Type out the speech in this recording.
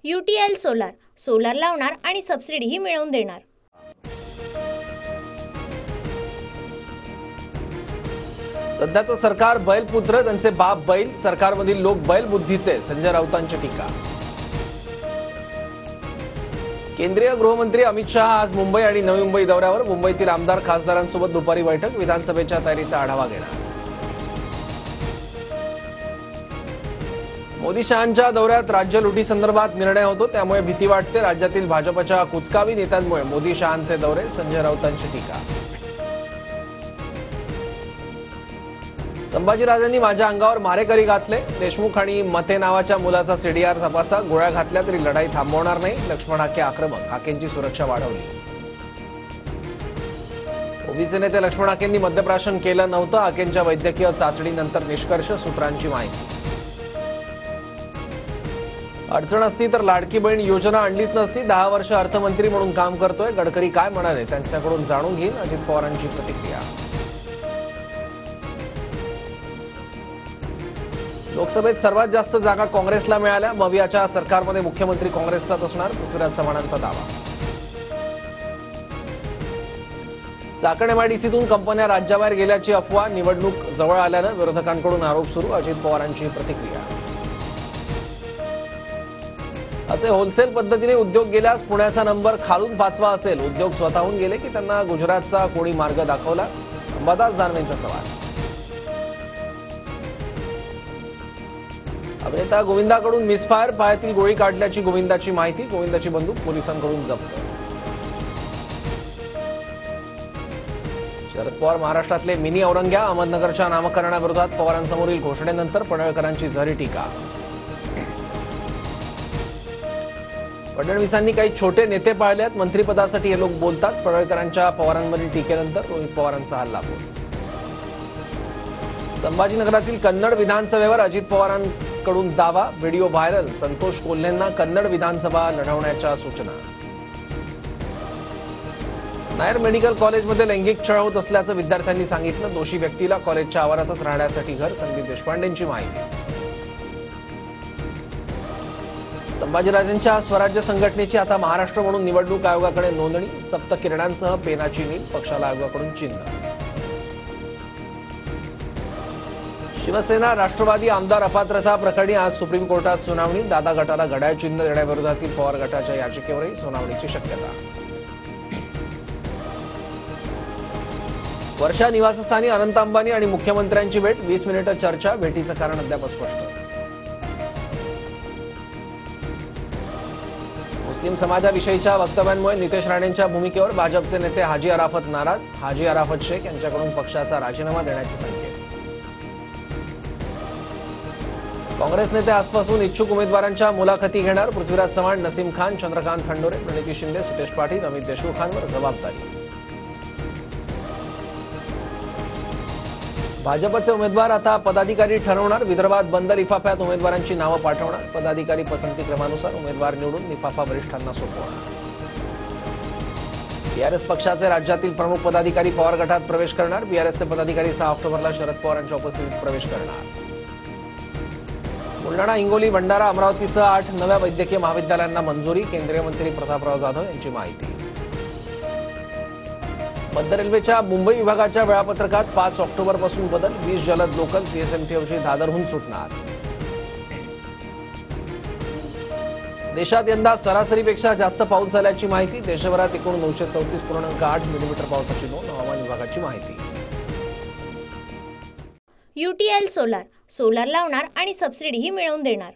UTL solar solar लावणार आणि सबसिडीही मिळवून देणार। सध्याचं सरकार बैलपुत्र, त्यांचे बाप बैल, सरकारमधील लोक बैल बुद्धीचे, संजय राऊतांची टीका। केंद्रीय गृहमंत्री अमित शहा आज मुंबई आणि नवी मुंबई दौऱ्यावर। मुंबईतील आमदार खासदारांसोबत दुपारी बैठक, विधानसभेच्या तयारीचा आढावा घेणार। मोदी शहांच्या दौऱ्यात राज्य लुटीसंदर्भात निर्णय होतो, त्यामुळे भीती वाटते। राज्यातील भाजपच्या कुचकावी नेत्यांमुळे मोदी शहांचे दौरे, संजय राऊतांची टीका। संभाजीराजांनी माझ्या अंगावर मारेकरी घातले, देशमुख आणि मते नावाच्या मुलाचा सीडीआर तपासा, गोळ्या घातल्या तरी लढाई थांबवणार नाही, लक्ष्मण हाके आक्रमक, हाकेंची सुरक्षा वाढवली। ओबीसी नेते लक्ष्मण हाकेंनी मद्यप्राशन केलं नव्हतं, हाकेंच्या वैद्यकीय चाचणीनंतर निष्कर्ष, सूत्रांची माहिती। अडचण असती तर लाडकी बहीण योजना आणलीच नसती, 10 वर्ष अर्थमंत्री म्हणून काम करतोय, गडकरी काय म्हणाले त्यांच्याकडून जाणून घेईन, अजित पवारांची प्रतिक्रिया। लोकसभेत सर्वात जास्त जागा काँग्रेसला मिळाल्या, मवियाच्या सरकारमध्ये मुख्यमंत्री काँग्रेसचाच असणार, पृथ्वीराज चव्हाणांचा दावा। चाकण एमआयडीसीतून कंपन्या राज्याबाहेर गेल्याची अफवा, निवडणूक जवळ आल्यानं विरोधकांकडून आरोप सुरू, अजित पवारांची प्रतिक्रिया। असे होलसेल पद्धतीने उद्योग गेल्यास पुण्याचा नंबर खालून 5वा असेल, उद्योग स्वतःहून गेले की त्यांना गुजरातचा कोणी मार्ग दाखवला, अंबादास दानवेंचा सवाल। अभिनेता गोविंदाकडून मिसफायर, पायातील गोळी काढल्याची गोविंदाची माहिती, गोविंदाची बंदूक पोलिसांकडून जप्त। शरद पवार महाराष्ट्रातले मिनी औरंग्या, अहमदनगरच्या नामकरणाविरोधात पवारांसमोरील घोषणेनंतर पडळकरांची झरी टीका। फडणवीसांनी काही छोटे नेते पाळलेत, मंत्रिपदासाठी हे लोक बोलतात, पडळकरांच्या पवारांवरील टीकेनंतर रोहित पवारांचा हल्लाबोल। संभाजीनगरातील कन्नड विधानसभेवर अजित पवारांकडून दावा, व्हिडिओ व्हायरल, संतोष कोल्हेंना कन्नड विधानसभा लढवण्याच्या सूचना। नायर मेडिकल कॉलेजमध्ये लैंगिक छळ होत असल्याचं विद्यार्थ्यांनी सांगितलं, दोषी व्यक्तीला कॉलेजच्या आवारातच राहण्यासाठी घर, संदीप देशपांडेंची माहिती। संभाजीराजांच्या स्वराज्य संघटनेची आता महाराष्ट्र म्हणून निवडणूक आयोगाकडे नोंदणी, सप्तकिरणांसह पेनाची नील, पक्षाला आयोगाकडून चिन्ह। शिवसेना राष्ट्रवादी आमदार अपात्रता प्रकरणी आज सुप्रीम कोर्टात सुनावणी, दादा गटाला घड्याळ चिन्ह देण्याविरोधातील पवार गटाच्या याचिकेवरही सुनावणीची शक्यता। वर्षा निवासस्थानी अनंत अंबानी आणि मुख्यमंत्र्यांची भेट, 20 मिनिटं चर्चा, भेटीचं कारण अद्याप स्पष्ट। मुस्लिम समाजाविषयीच्या वक्तव्यांमुळे नितेश राणेंच्या भूमिकेवर भाजपचे नेते हाजी अराफत नाराज, हाजी अराफत शेख यांच्याकडून पक्षाचा राजीनामा देण्याचे संकेत। काँग्रेस नेते आजपासून इच्छुक उमेदवारांच्या मुलाखती घेणार, पृथ्वीराज चव्हाण, नसीम खान, चंद्रकांत खंडोरे, प्रणिती शिंदे, सुदेश पाटील, अमित देशमुखांवर जबाबदारी। भाजपचे उमेदवार आता पदाधिकारी ठरवणार, विदर्भात बंद लिफाफ्यात उमेदवारांची नावं पाठवणार, पदाधिकारी पसंती क्रमानुसार उमेदवार निवडून लिफाफा वरिष्ठांना सोपवणार। बीआरएस पक्षाचे राज्यातील प्रमुख पदाधिकारी पवार गटात प्रवेश करणार, बीआरएसचे पदाधिकारी 6 ऑक्टोबरला शरद पवारांच्या उपस्थितीत प्रवेश करणार। बुलढाणा, हिंगोली, भंडारा, अमरावतीसह 8 नव्या वैद्यकीय महाविद्यालयांना मंजुरी, केंद्रीय मंत्री प्रतापराव जाधव यांची माहिती। मध्य रेल्वेच्या मुंबई विभागाच्या वेळापत्रकात 5 ऑक्टोबरपासून बदल, 20 जलद लोकल सीएसएमटीऐवजी दादरहून सुटणार। देशात यंदा सरासरीपेक्षा जास्त पाऊस झाल्याची माहिती, देशभरात एकूण 934.8 मिलीमीटर पावसाची नोंद, हवामान विभागाची माहिती। UTL सोलार सोलार लावणार आणि सबसिडीही मिळवून देणार।